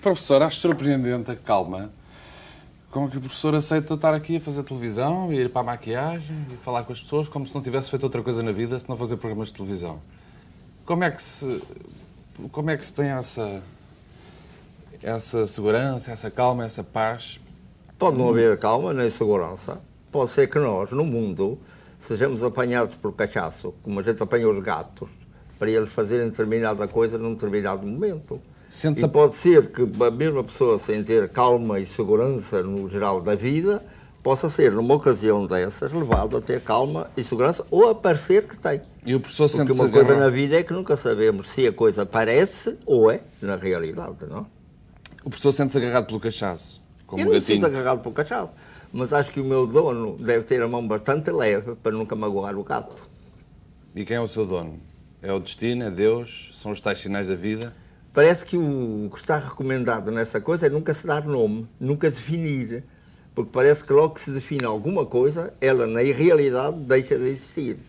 Professor, acho surpreendente a calma com que o professor aceita estar aqui a fazer televisão, ir para a maquiagem e falar com as pessoas como se não tivesse feito outra coisa na vida, se não fazer programas de televisão. Como é que se tem essa segurança, essa calma, essa paz? Pode não haver calma nem segurança. Pode ser que nós, no mundo, sejamos apanhados por cachaço, como a gente apanha os gatos, para eles fazerem determinada coisa num determinado momento. E pode ser que a mesma pessoa, sem ter calma e segurança no geral da vida, possa ser, numa ocasião dessas, levado a ter calma e segurança ou a parecer que tem. E o professor sente-se Porque uma coisa na vida é que nunca sabemos se a coisa parece ou é na realidade, não? O professor sente-se agarrado pelo cachaço, como Eu um não me gatinho. sinto agarrado pelo cachaço, mas acho que o meu dono deve ter a mão bastante leve para nunca magoar o gato. E quem é o seu dono? É o destino? É Deus? São os tais sinais da vida? Parece que o que está recomendado nessa coisa é nunca se dar nome, nunca definir, porque parece que logo que se define alguma coisa, ela na realidade deixa de existir.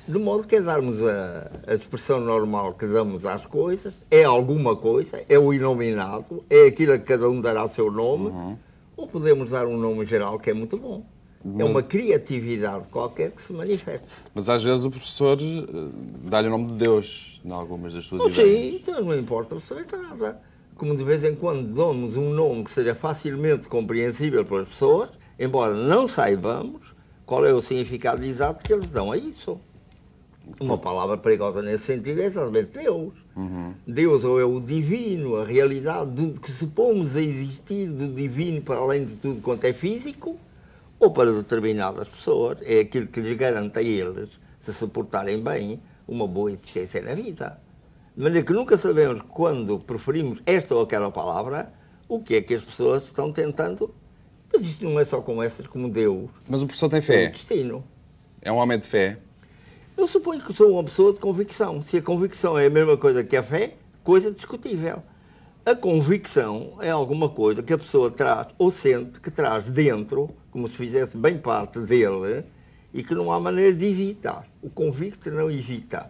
De modo que é darmos a expressão normal que damos às coisas, é alguma coisa, é o inominado, é aquilo a que cada um dará seu nome, ou podemos dar um nome geral que é muito bom. É uma criatividade qualquer que se manifesta. Mas às vezes o professor dá-lhe o nome de Deus em algumas das suas ideias. Sim, então não importa absolutamente nada. Como de vez em quando damos um nome que seja facilmente compreensível pelas pessoas, embora não saibamos qual é o significado exato que eles dão a isso. Uma palavra perigosa nesse sentido é exatamente Deus. Deus ou é o divino, a realidade do que supomos a existir do divino para além de tudo quanto é físico, ou para determinadas pessoas, é aquilo que lhes garante a eles, se portarem bem, uma boa existência na vida. De maneira que nunca sabemos, quando preferimos esta ou aquela palavra, o que é que as pessoas estão tentando. Mas isto não é só com essas, como Deus. Mas o professor tem É fé? o destino. É um homem de fé? Eu suponho que sou uma pessoa de convicção. Se a convicção é a mesma coisa que a fé, coisa discutível. A convicção é alguma coisa que a pessoa traz ou sente que traz dentro, como se fizesse bem parte dele, e que não há maneira de evitar. O convicto não evita.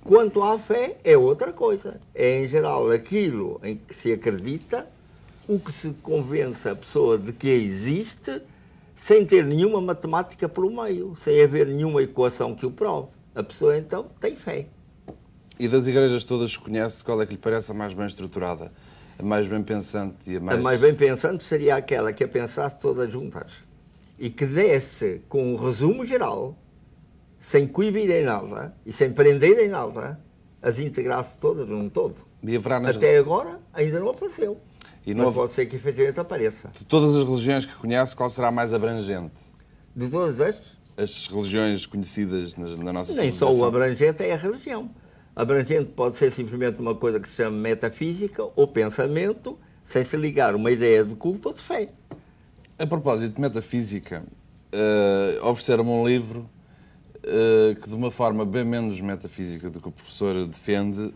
Quanto à fé, é outra coisa. É, em geral, aquilo em que se acredita, o que se convence a pessoa de que existe, sem ter nenhuma matemática pelo meio, sem haver nenhuma equação que o prove. A pessoa, então, tem fé. E das igrejas todas que conhece, qual é que lhe parece a mais bem estruturada? A mais bem pensante e a mais... A mais bem pensante seria aquela que a pensasse todas juntas e que desse com um resumo geral, sem coibir em nada e sem prender em nada, as integrasse todas num todo. E haverá nas... Até agora ainda não apareceu. E não mas pode ser que efetivamente apareça. De todas as religiões que conhece, qual será a mais abrangente? De todas as religiões conhecidas na nossa nem civilização? Nem só o abrangente é a religião. Abrangente pode ser simplesmente uma coisa que se chama metafísica ou pensamento, sem se ligar uma ideia de culto ou de fé. A propósito de metafísica, ofereceram-me um livro que, de uma forma bem menos metafísica do que o professor defende,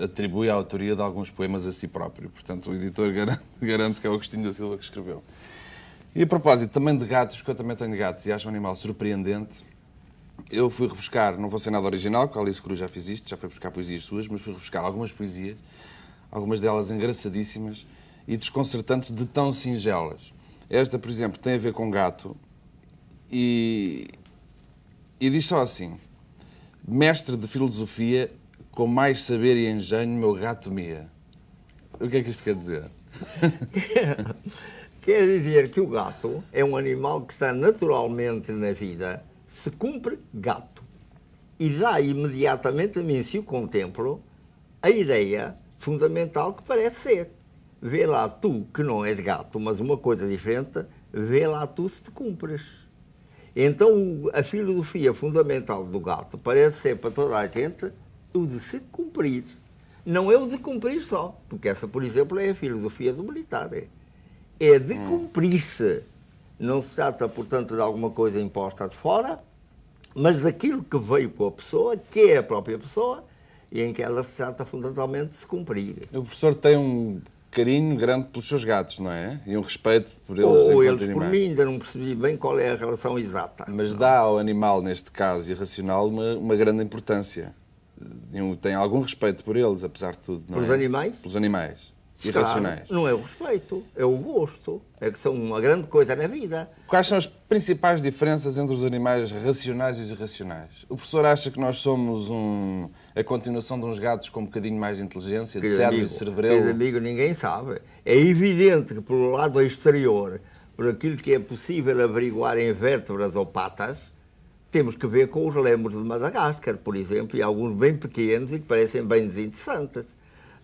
atribui a autoria de alguns poemas a si próprio. Portanto, o editor garante que é o Agostinho da Silva que escreveu. E a propósito também de gatos, porque eu também tenho gatos e acho um animal surpreendente, eu fui rebuscar, não vou ser nada original, com a Alice Cruz já fiz isto, já fui buscar poesias suas, mas fui rebuscar algumas poesias, algumas delas engraçadíssimas e desconcertantes de tão singelas. Esta, por exemplo, tem a ver com gato e diz só assim: mestre de filosofia, com mais saber e engenho, meu gato mia. O que é que isto quer dizer? Quer dizer que o gato é um animal que está naturalmente na vida, se cumpre gato, e dá imediatamente a mim, se o contemplo, a ideia fundamental que parece ser. Vê lá tu, que não é de gato, mas uma coisa diferente, vê lá tu se te cumpres. Então a filosofia fundamental do gato parece ser para toda a gente o de se cumprir. Não é o de cumprir só, porque essa, por exemplo, é a filosofia do militar. É de cumprir-se. Não se trata, portanto, de alguma coisa imposta de fora, mas daquilo que veio com a pessoa, que é a própria pessoa, e em que ela se trata fundamentalmente de se cumprir. O professor tem um carinho grande pelos seus gatos, não é? E um respeito por eles Ou enquanto eles animais. por mim, ainda não percebi bem qual é a relação exata. Mas dá ao animal, neste caso, irracional, uma grande importância. Tem algum respeito por eles, apesar de tudo, não é? Pelos animais? Pelos animais. irracionais. Não é o respeito, é o gosto. É que são uma grande coisa na vida. Quais são as principais diferenças entre os animais racionais e os irracionais? O professor acha que nós somos a continuação de uns gatos com um bocadinho mais de inteligência, de cérebro e cerebelo? Querido amigo, ninguém sabe. É evidente que pelo lado exterior, por aquilo que é possível averiguar em vértebras ou patas, temos que ver com os lémures de Madagascar, por exemplo, e alguns bem pequenos e que parecem bem desinteressantes.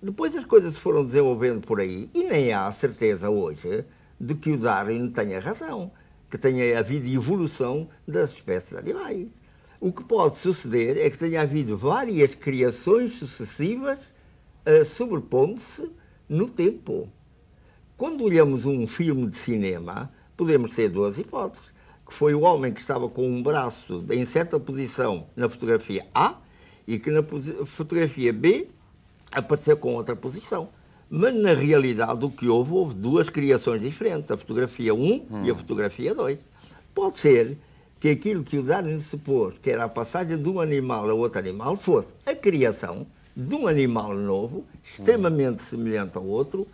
Depois as coisas se foram desenvolvendo por aí e nem há certeza hoje de que o Darwin tenha razão, que tenha havido evolução das espécies animais. O que pode suceder é que tenha havido várias criações sucessivas sobrepondo-se no tempo. Quando olhamos um filme de cinema, podemos ter duas hipóteses, que foi o homem que estava com um braço em certa posição na fotografia A e que na fotografia B apareceu com outra posição. Mas, na realidade, o que houve duas criações diferentes, a fotografia 1 e a fotografia 2. Pode ser que aquilo que o Darwin supôs, que era a passagem de um animal a outro animal, fosse a criação de um animal novo, extremamente semelhante ao outro,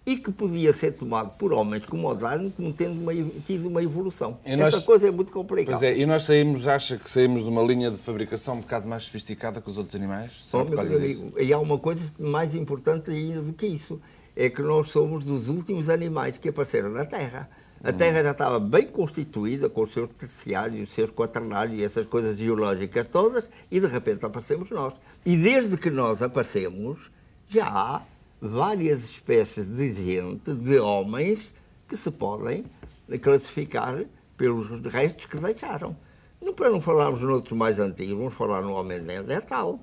e que podia ser tomado por homens como o Darwin como tido uma evolução. Essa coisa é muito complicada. Pois é, e nós acha que saímos de uma linha de fabricação um bocado mais sofisticada que os outros animais? Por causa disso? E há uma coisa mais importante ainda do que isso, é que nós somos dos últimos animais que apareceram na Terra. A Terra já estava bem constituída, com os seus terciários, os seus quaternários e essas coisas geológicas todas, e de repente aparecemos nós. E desde que nós aparecemos, já há várias espécies de gente, de homens, que se podem classificar pelos restos que deixaram. Não, para não falarmos noutros mais antigos, vamos falar no homem neandertal.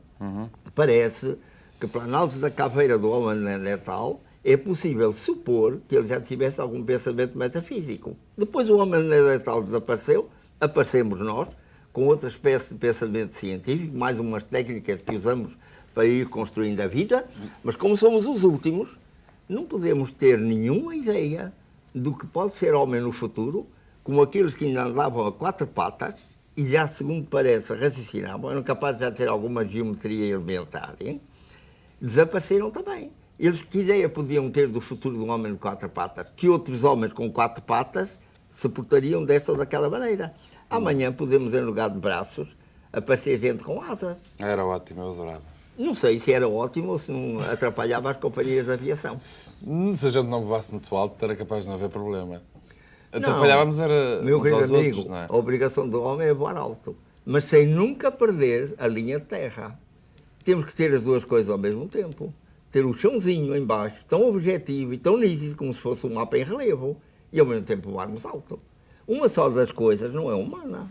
Parece que, pela análise da caveira do homem neandertal, é possível supor que ele já tivesse algum pensamento metafísico. Depois o homem neandertal desapareceu, aparecemos nós, com outra espécie de pensamento científico, mais umas técnicas que usamos para ir construindo a vida, mas como somos os últimos, não podemos ter nenhuma ideia do que pode ser homem no futuro, como aqueles que ainda andavam a quatro patas e já, segundo parece, raciocinavam, eram capazes de já ter alguma geometria elementar, hein? Desapareceram também. Eles, que ideia podiam ter do futuro de um homem de quatro patas? Que outros homens com quatro patas se portariam desta ou daquela maneira. Amanhã podemos, em lugar de braços, aparecer gente com asas. Era ótimo, eu adorava. Não sei se era ótimo ou se não atrapalhava as companhias de aviação. Se a gente não voasse muito alto, era capaz de não haver problema. Atrapalhávamos era meu uns aos amigo, outros, não é? A obrigação do homem é voar alto, mas sem nunca perder a linha de terra. Temos que ter as duas coisas ao mesmo tempo. Ter o chãozinho em baixo, tão objetivo e tão nítido como se fosse um mapa em relevo, e ao mesmo tempo voarmos alto. Uma só das coisas não é humana.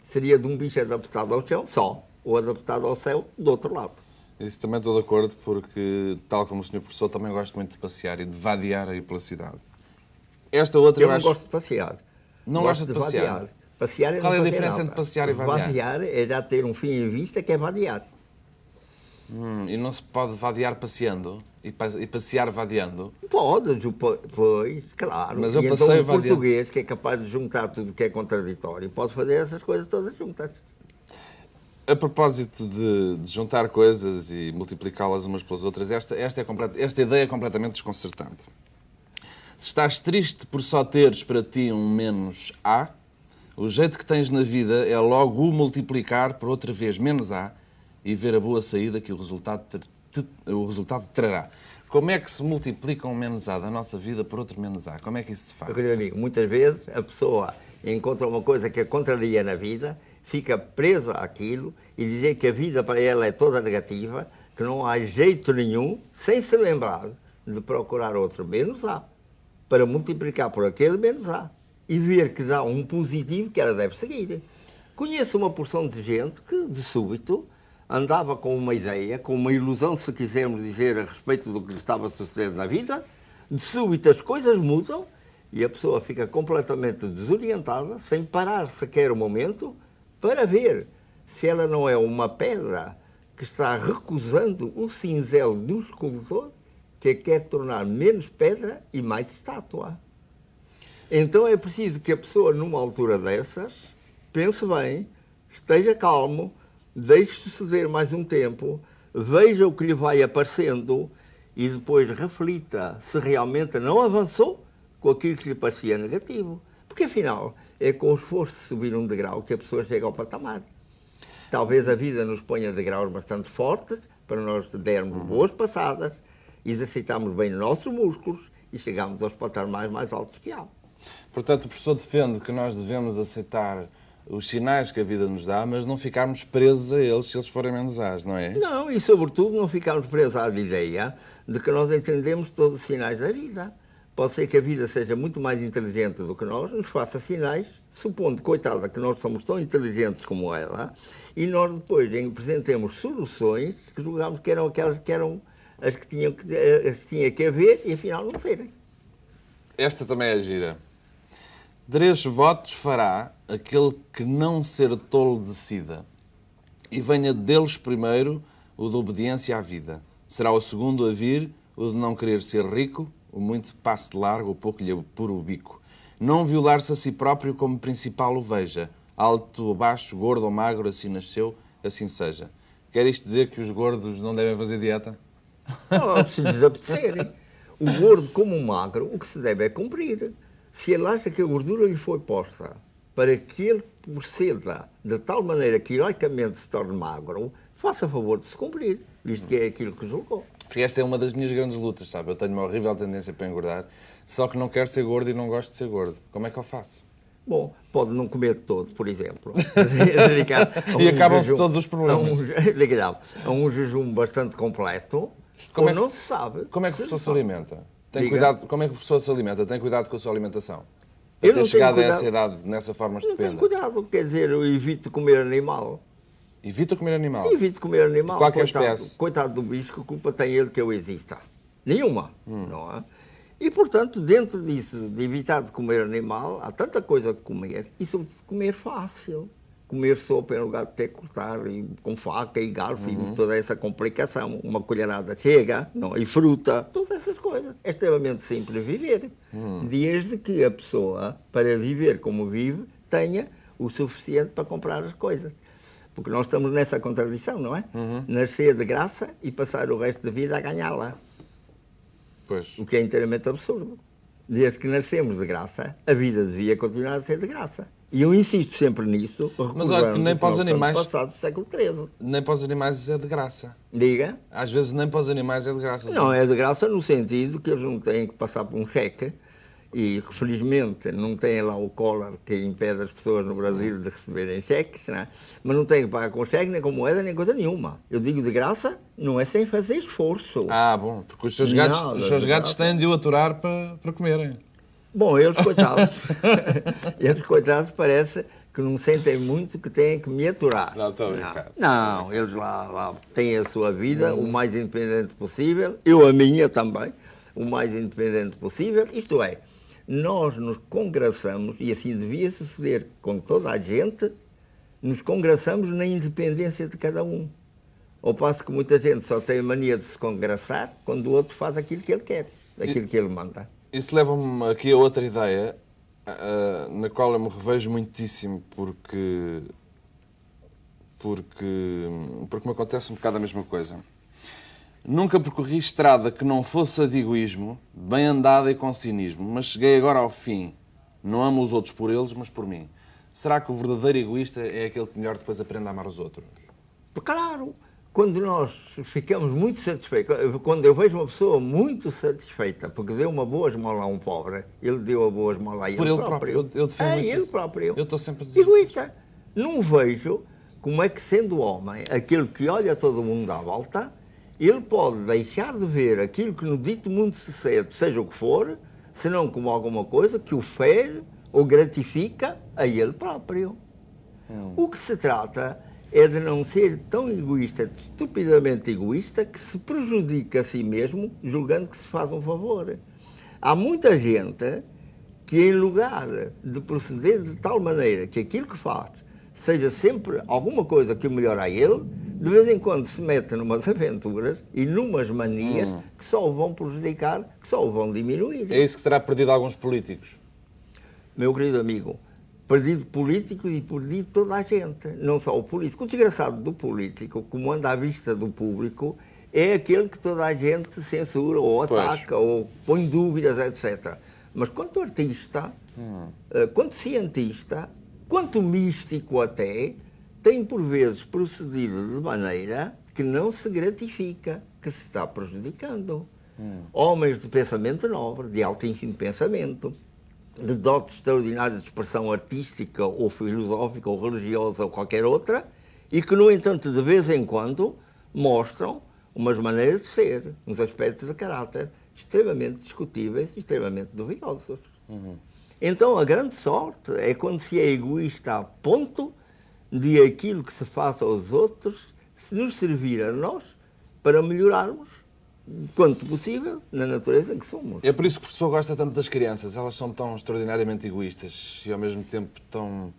Seria de um bicho adaptado ao chão só, ou adaptado ao céu do outro lado. Isso também estou de acordo, porque, tal como o Sr. Professor, também gosto muito de passear e de vadiar aí pela cidade. Esta outra eu acho... não gosto de passear. Não gosto de passear? Passear é Qual é a diferença nada. entre passear e vadiar? Vadiar é já ter um fim em vista, que é vadiar. E não se pode vadiar passeando? E passear vadiando? Pode, pois, claro. Mas eu e passeio então o português, que é capaz de juntar tudo que é contraditório, pode fazer essas coisas todas juntas. A propósito de juntar coisas e multiplicá-las umas pelas outras, esta ideia é completamente desconcertante. Se estás triste por só teres para ti um menos A, o jeito que tens na vida é logo o multiplicar por outra vez menos A e ver a boa saída que o resultado trará. Como é que se multiplica um menos A da nossa vida por outro menos A? Como é que isso se faz? Meu querido amigo, muitas vezes a pessoa encontra uma coisa que a contraria na vida, fica presa àquilo e dizer que a vida para ela é toda negativa, que não há jeito nenhum, sem se lembrar de procurar outro menos A, para multiplicar por aquele menos A e ver que dá um positivo que ela deve seguir. Conheço uma porção de gente que, de súbito, andava com uma ideia, com uma ilusão, se quisermos dizer, a respeito do que lhe estava sucedendo na vida, de súbito as coisas mudam e a pessoa fica completamente desorientada, sem parar sequer um momento, para ver se ela não é uma pedra que está recusando o cinzel do escultor, que quer tornar menos pedra e mais estátua. Então é preciso que a pessoa, numa altura dessas, pense bem, esteja calmo, deixe suceder mais um tempo, veja o que lhe vai aparecendo e depois reflita se realmente não avançou com aquilo que lhe parecia negativo. Porque, afinal, é com o esforço de subir um degrau que a pessoa chega ao patamar. Talvez a vida nos ponha degraus bastante fortes para nós dermos boas passadas, exercitarmos bem os nossos músculos e chegarmos aos patamares mais altos que há. Portanto, o professor defende que nós devemos aceitar os sinais que a vida nos dá, mas não ficarmos presos a eles se eles forem menos ás, não é? Não, e sobretudo não ficarmos presos à ideia de que nós entendemos todos os sinais da vida. Pode ser que a vida seja muito mais inteligente do que nós, nos faça sinais, supondo, coitada, que nós somos tão inteligentes como ela, e nós depois apresentemos soluções que julgamos que eram aquelas que eram as que tinha que haver e afinal não serem. Esta também é gira. 3 votos fará aquele que não ser tolo decida, e venha deles primeiro o de obediência à vida. Será o segundo a vir o de não querer ser rico, o muito passe de largo, o pouco lhe apura o bico. Não violar-se a si próprio como principal o veja. Alto ou baixo, gordo ou magro, assim nasceu, assim seja. Quer isto dizer que os gordos não devem fazer dieta? Não, se desapetecerem. O gordo como o magro, o que se deve é cumprir. Se ele acha que a gordura lhe foi posta para que ele proceda de tal maneira que heroicamente se torne magro, faça favor de se cumprir, visto que é aquilo que julgou. Porque esta é uma das minhas grandes lutas, sabe? Eu tenho uma horrível tendência para engordar, só que não quero ser gordo e não gosto de ser gordo. Como é que eu faço? Bom, pode não comer todo, por exemplo. E acabam-se todos os problemas. A um jejum bastante completo, Como ou é que- não se sabe. Como é que o professor se alimenta? Tem Diga. cuidado, como é que o professor se alimenta? Tem cuidado com a sua alimentação? Eu Para não ter tenho chegado a cuidado. essa idade nessa forma Não tenho estupenda. cuidado, quer dizer, eu evito comer animal. Evita comer animal. Evito comer animal. De qualquer coitado, espécie. coitado do bicho, que culpa tem ele que eu exista? Nenhuma, não é? E, portanto, dentro disso, de evitar de comer animal, há tanta coisa que comer, e sobretudo comer fácil. Comer sopa em lugar de ter que cortar e, com faca e garfo e toda essa complicação. Uma colherada chega, não, e fruta, todas essas coisas. É extremamente simples viver. Desde que a pessoa, para viver como vive, tenha o suficiente para comprar as coisas. Porque nós estamos nessa contradição, não é? Nascer de graça e passar o resto da vida a ganhá-la. Pois. O que é inteiramente absurdo. Desde que nascemos de graça, a vida devia continuar a ser de graça. E eu insisto sempre nisso, Mas olha que nem para os animais- passado do século XIII. Nem para os animais isso é de graça. Diga. Às vezes nem para os animais é de graça. Não, é de graça no sentido que eles não têm que passar por um cheque e, felizmente, não têm lá o collar que impede as pessoas no Brasil de receberem cheques, não é? Mas não têm que pagar com cheque, nem com moeda, nem coisa nenhuma. Eu digo de graça, não é sem fazer esforço. Ah, bom, porque os seus gatos, Nada os seus de gatos graça. têm de o aturar para comerem. Bom, eles coitados parece que não sentem muito que têm que me aturar. Não, estou a brincar. Não, eles lá têm a sua vida o mais independente possível, eu a minha também, o mais independente possível. Isto é, nós nos congraçamos, e assim devia suceder com toda a gente, nos congraçamos na independência de cada um. Ao passo que muita gente só tem a mania de se congraçar quando o outro faz aquilo que ele quer, aquilo que ele manda. Isso leva-me aqui a outra ideia, na qual eu me revejo muitíssimo, porque me acontece um bocado a mesma coisa. Nunca percorri estrada que não fosse a de egoísmo, bem andada e com cinismo, mas cheguei agora ao fim. Não amo os outros por eles, mas por mim. Será que o verdadeiro egoísta é aquele que melhor depois aprende a amar os outros? Claro, quando nós ficamos muito satisfeitos, quando eu vejo uma pessoa muito satisfeita porque deu uma boa esmola a um pobre, ele deu a boa esmola a ele Por ele próprio. próprio. Eu defendo muito ele isso. próprio. Eu estou sempre a dizer Egoísta. Não vejo como é que, sendo homem, aquele que olha todo mundo à volta, ele pode deixar de ver aquilo que no dito mundo sucede, seja o que for, senão como alguma coisa que o fere ou gratifica a ele próprio. O que se trata é de não ser tão egoísta, estupidamente egoísta, que se prejudica a si mesmo, julgando que se faz um favor. Há muita gente que, em lugar de proceder de tal maneira que aquilo que faz seja sempre alguma coisa que o melhora a ele, de vez em quando se mete numas aventuras e numas manias que só o vão prejudicar, que só o vão diminuir. É isso que terá perdido alguns políticos. Meu querido amigo, perdido políticos e perdido toda a gente, não só o político. O desgraçado do político, como anda à vista do público, é aquele que toda a gente censura ou ataca ou põe dúvidas, etc. Mas quanto artista, quanto cientista, quanto místico até, tem por vezes procedido de maneira que não se gratifica, que se está prejudicando. Homens de pensamento nobre, de altíssimo pensamento, de dotes extraordinários de expressão artística ou filosófica ou religiosa ou qualquer outra, e que, no entanto, de vez em quando, mostram umas maneiras de ser, uns aspectos de caráter extremamente discutíveis e extremamente duvidosos. Então, a grande sorte é quando se é egoísta a ponto de aquilo que se faz aos outros se nos servir a nós para melhorarmos, quanto possível, na natureza em que somos. É por isso que o professor gosta tanto das crianças. Elas são tão extraordinariamente egoístas e, ao mesmo tempo, tão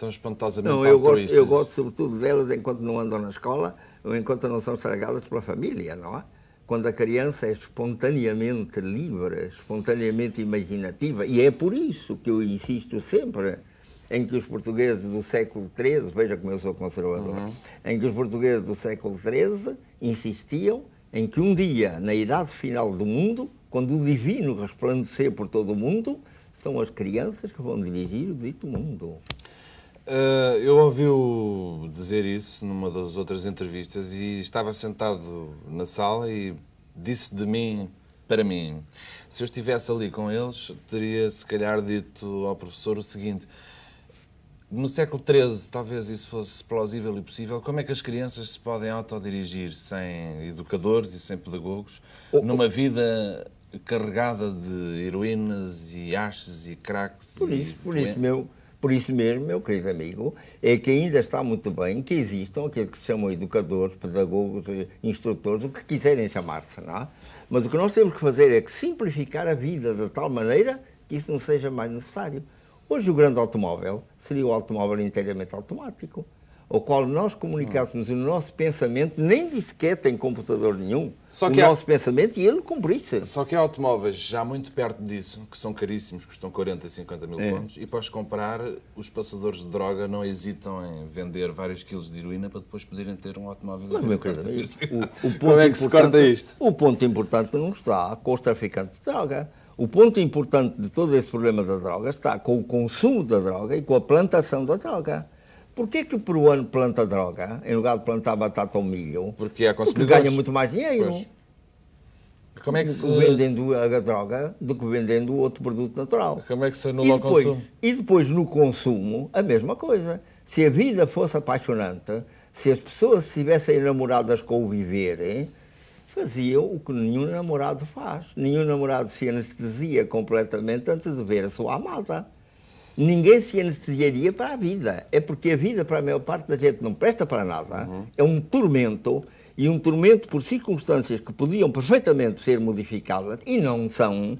espantosamente altruístas. Eu gosto, sobretudo, delas enquanto não andam na escola ou enquanto não são estragadas pela família, não é? Quando a criança é espontaneamente livre, espontaneamente imaginativa, e é por isso que eu insisto sempre em que os portugueses do século XIII, veja como eu sou conservador, em que os portugueses do século XIII insistiam em que um dia, na idade final do mundo, quando o divino resplandecer por todo o mundo, são as crianças que vão dirigir o dito mundo. Eu ouvi-o dizer isso numa das outras entrevistas e estava sentado na sala e disse de mim para mim. Se eu estivesse ali com eles, teria se calhar dito ao professor o seguinte: no século XIII talvez isso fosse plausível e possível. Como é que as crianças se podem autodirigir sem educadores e sem pedagogos numa vida carregada de heroínas e haches e craques? Por isso mesmo, meu querido amigo, é que ainda está muito bem que existam aqueles que se chamam educadores, pedagogos, instrutores, o que quiserem chamar-se, não é? Mas o que nós temos que fazer é que simplificar a vida de tal maneira que isso não seja mais necessário. Hoje o grande automóvel seria o automóvel inteiramente automático, ao qual nós comunicássemos o nosso pensamento, nem de sequer tem computador nenhum, nosso pensamento e ele cumprisse. Só que há automóveis já muito perto disso, que são caríssimos, custam 40, 50 mil contos, e para os comprar, os passadores de droga não hesitam em vender vários quilos de heroína para depois poderem ter um automóvel. Mas, meu querido, como é que se corta isto? O ponto importante não está com os traficantes de droga. O ponto importante de todo esse problema da droga está com o consumo da droga e com a plantação da droga. Porquê que o peruano planta droga, em lugar de plantar batata ou milho? Porque ganha muito mais dinheiro. Pois. Como é que se... vendendo a droga do que vendendo outro produto natural. Como é que se anula o consumo? E depois, no consumo, a mesma coisa. Se a vida fosse apaixonante, se as pessoas estivessem enamoradas com o viver, faziam o que nenhum namorado faz. Nenhum namorado se anestesia completamente antes de ver a sua amada. Ninguém se anestesiaria para a vida. É porque a vida, para a maior parte da gente, não presta para nada. É um tormento, e um tormento por circunstâncias que podiam perfeitamente ser modificadas e não são,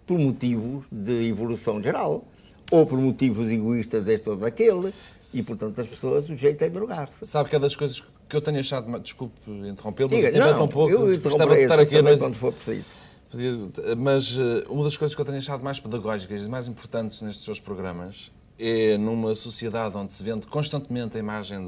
por motivos de evolução geral, ou por motivos egoístas deste ou daquele, e, portanto, as pessoas, o jeito é drogar-se. Sabe que é das coisas que eu tenho achado... Desculpe interrompê-lo, mas Diga, o tempo é tão pouco. Eu gostava de estar aqui a noite. Quando for preciso. Mas uma das coisas que eu tenho achado mais pedagógicas e mais importantes nestes seus programas é, numa sociedade onde se vende constantemente a imagem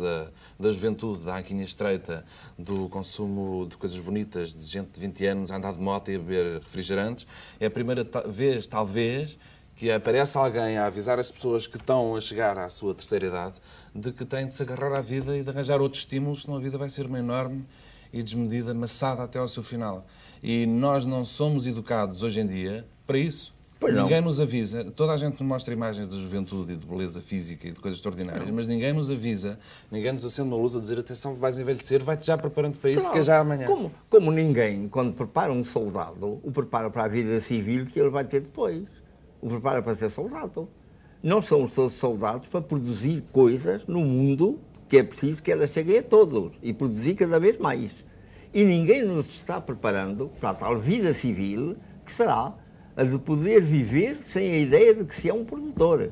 da juventude, da anquinha estreita, do consumo de coisas bonitas, de gente de 20 anos a andar de moto e a beber refrigerantes, é a primeira vez, talvez, que aparece alguém a avisar as pessoas que estão a chegar à sua terceira idade de que têm de se agarrar à vida e de arranjar outros estímulos, senão a vida vai ser uma enorme e desmedida maçada até ao seu final. E nós não somos educados hoje em dia para isso. Ninguém nos avisa. Toda a gente nos mostra imagens de juventude e de beleza física e de coisas extraordinárias, mas ninguém nos avisa, ninguém nos acende uma luz a dizer: atenção, vais envelhecer, vai-te já preparando para isso, porque é já amanhã. Como ninguém, quando prepara um soldado, o prepara para a vida civil que ele vai ter depois. O prepara para ser soldado. Nós somos todos soldados para produzir coisas no mundo que é preciso que elas cheguem a todos e produzir cada vez mais. E ninguém nos está preparando para a tal vida civil que será a de poder viver sem a ideia de que se é um produtor.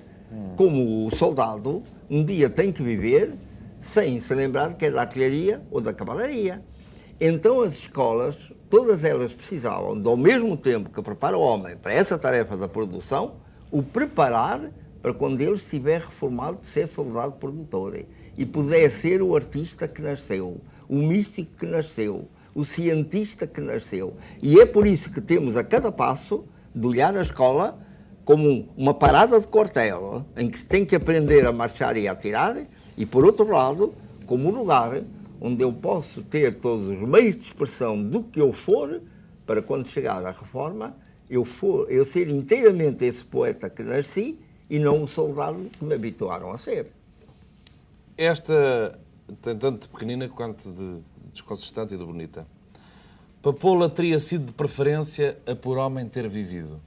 Como o soldado um dia tem que viver sem se lembrar que é da artilharia ou da cavalaria. Então as escolas, todas elas precisavam, ao mesmo tempo que preparar o homem para essa tarefa da produção, o preparar para quando ele estiver reformado de ser soldado produtor e puder ser o artista que nasceu, o místico que nasceu, o cientista que nasceu. E é por isso que temos a cada passo de olhar a escola como uma parada de quartel, em que se tem que aprender a marchar e a atirar, e por outro lado, como um lugar onde eu posso ter todos os meios de expressão do que eu for, para quando chegar à reforma, eu ser inteiramente esse poeta que nasci e não o soldado que me habituaram a ser. Esta tem tanto de pequenina quanto de desconcertante e de bonita. Papoula teria sido de preferência a por homem ter vivido.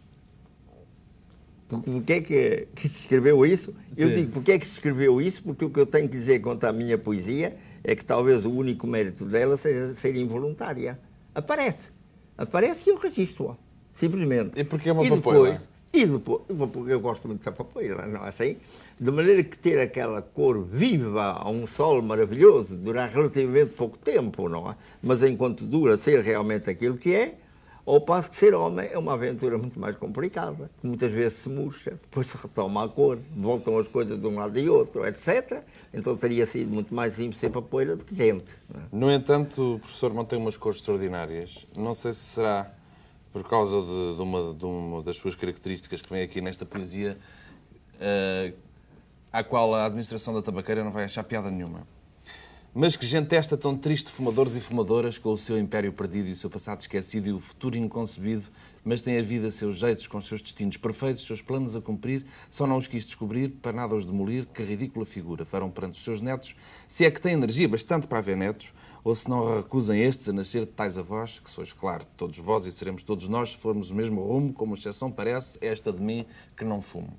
Porquê é que se escreveu isso? Eu Sim. digo, porquê é que se escreveu isso? Porque o que eu tenho que dizer quanto à minha poesia é que talvez o único mérito dela seja ser involuntária. Aparece e eu registro-a, simplesmente. E porquê uma papoila? E depois, porque eu gosto muito da papoila, não é assim? De maneira que ter aquela cor viva a um sol maravilhoso dura relativamente pouco tempo, não é? Mas enquanto dura ser realmente aquilo que é, ao passo que ser homem é uma aventura muito mais complicada, que muitas vezes se murcha, depois se retoma a cor, voltam as coisas de um lado e outro, etc. Então teria sido muito mais simples ser papoila do que gente. Não é? No entanto, o professor mantém umas cores extraordinárias. Não sei se será por causa de uma das suas características que vem aqui nesta poesia, à qual a administração da tabaqueira não vai achar piada nenhuma. Mas que gente esta tão triste, fumadores e fumadoras, com o seu império perdido e o seu passado esquecido e o futuro inconcebido, mas tem a vida seus jeitos, com os seus destinos perfeitos, seus planos a cumprir, só não os quis descobrir, para nada os demolir, que ridícula figura farão perante os seus netos, se é que têm energia bastante para haver netos, ou se não recusam estes a nascer de tais avós, que sois, claro, todos vós e seremos todos nós, se formos o mesmo rumo, como exceção parece, é esta de mim que não fumo.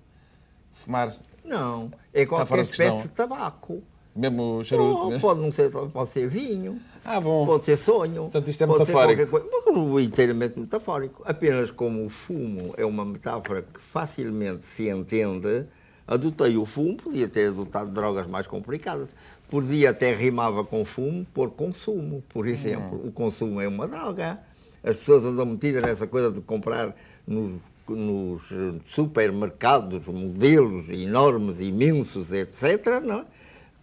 Fumar... Não, é qualquer espécie de tabaco. Mesmo o charuto, Oh, pode não ser, pode ser vinho, bom. pode ser sonho, Portanto, isto é pode metafórico. ser qualquer coisa, mas inteiramente metafórico. Apenas como o fumo é uma metáfora que facilmente se entende, adotei o fumo, podia ter adotado drogas mais complicadas. Podia até rimava com fumo por consumo, por exemplo. O consumo é uma droga. As pessoas andam metidas nessa coisa de comprar nos supermercados modelos enormes, imensos, etc., não é?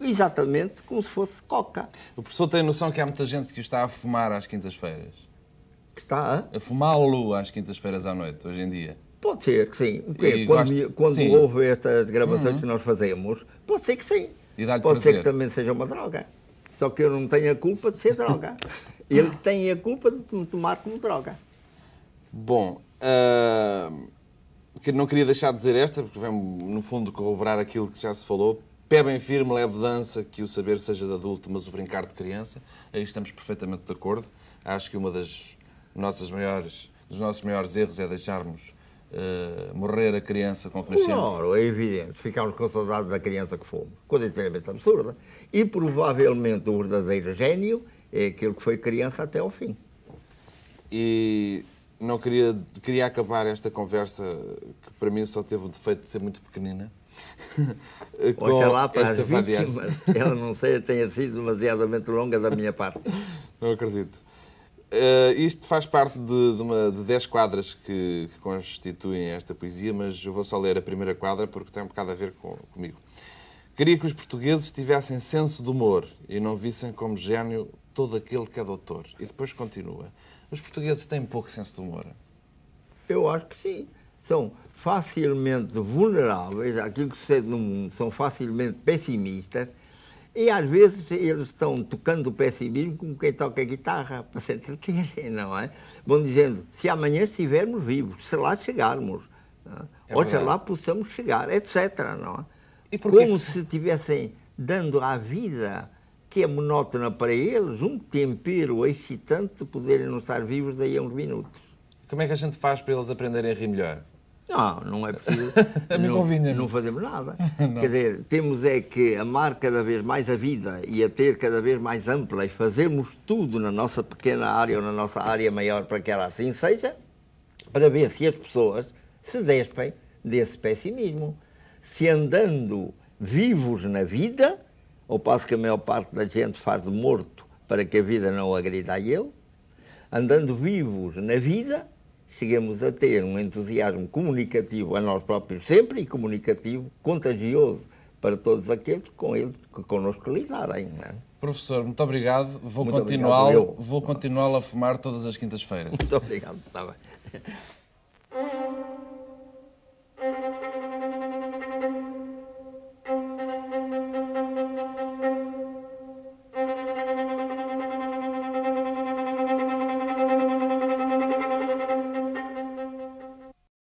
Exatamente como se fosse coca. O professor tem noção que há muita gente que o está a fumar às quintas-feiras? Que está A fumá-lo às quintas-feiras à noite, hoje em dia? Pode ser que sim. O E quê? gosta- Quando sim. houve estas gravações que nós fazemos, pode ser que sim. E dá-lhe Pode ser prazer. que também seja uma droga. Só que eu não tenho a culpa de ser droga. Ele tem a culpa de me tomar como droga. Bom, que não queria deixar de dizer esta, porque vem, no fundo, corroborar aquilo que já se falou. Pé bem firme, leve dança, que o saber seja de adulto, mas o brincar de criança. Aí estamos perfeitamente de acordo. Acho que dos nossos maiores erros é deixarmos morrer a criança com que nascemos. Claro, é evidente. Ficámos com saudade da criança que fomos. Coisa inteiramente absurda. E provavelmente o verdadeiro gênio é aquele que foi criança até ao fim. E não queria acabar esta conversa, que para mim só teve o defeito de ser muito pequenina. Oxalá para as esta vadiagem. vítimas, ela não sei, tenha sido demasiadamente longa da minha parte. Não acredito. Isto faz parte de 10 quadras que constituem esta poesia, mas eu vou só ler a primeira quadra porque tem um bocado a ver comigo. Queria que os portugueses tivessem senso de humor e não vissem como gênio todo aquele que é doutor. E depois continua. Os portugueses têm pouco senso de humor. Eu acho que sim. São facilmente vulneráveis àquilo que sucede no mundo, são facilmente pessimistas e às vezes eles estão tocando o pessimismo como quem toca a guitarra, para se entreterem, não é? Vão dizendo, se amanhã estivermos vivos, se lá chegarmos, oxalá possamos chegar, etc., não é? E porquê Como que se estivessem dando à vida, que é monótona para eles, um tempero excitante de poderem não estar vivos daí a uns minutos. Como é que a gente faz para eles aprenderem a rir melhor? Não, não é preciso. A mim convinha-me. Não fazemos nada. Não. Quer dizer, temos é que amar cada vez mais a vida e a ter cada vez mais ampla e fazermos tudo na nossa pequena área ou na nossa área maior para que ela assim seja, para ver se as pessoas se despem desse pessimismo. Se andando vivos na vida, ao passo que a maior parte da gente faz de morto para que a vida não agrida a ele, andando vivos na vida, chegamos a ter um entusiasmo comunicativo a nós próprios sempre e comunicativo, contagioso para todos aqueles que connosco lidarem. Não é? Professor, muito obrigado. Vou Muito continuá-lo obrigado, vou continuá-lo a fumar todas as quintas-feiras. Muito obrigado. Está bem.